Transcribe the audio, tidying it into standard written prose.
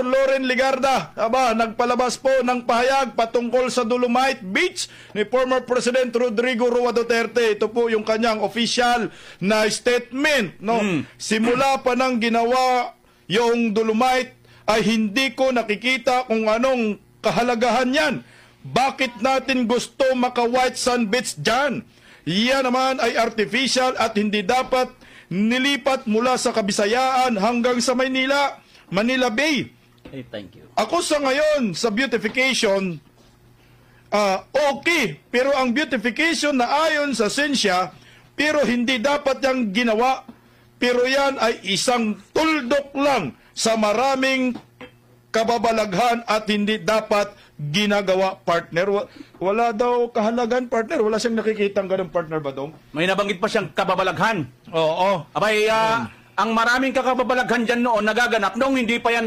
Senador Loren Legarda, nagpalabas po ng pahayag patungkol sa Dolomite Beach ni former President Rodrigo Roa Duterte. Ito po yung kanyang official na statement. No? Simula pa nang ginawa yung Dolomite ay hindi ko nakikita kung anong kahalagahan yan. Bakit natin gusto maka-White Sand Beach dyan? Yan naman ay artificial at hindi dapat nilipat mula sa Kabisayaan hanggang sa Manila Bay. Hey, thank you. Ako sa ngayon, sa beautification, okay. Pero ang beautification na ayon sa sensya, pero hindi dapat yung ginawa. Pero yan ay isang tuldok lang sa maraming kababalaghan at hindi dapat ginagawa, partner. Wala daw kahalagan, partner. Wala siyang nakikitang ganun, partner ba, Dong? May nabanggit pa siyang kababalaghan. Oo. Abay, ang maraming kakababalaghan dyan noon nagaganap noong hindi pa yan